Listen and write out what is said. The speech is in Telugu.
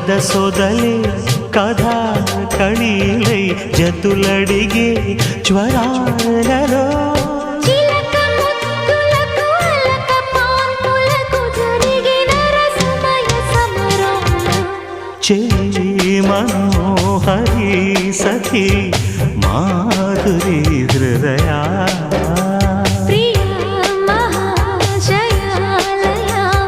సొదలే కథా కళీలై జతులడిగే జ్వరాలలో చిలక ముద్దులకు అలక పాన్పులకు జరిగిన రసమయ సమరాలు చెలి మనోహరి సఖి మాధురి హృదయా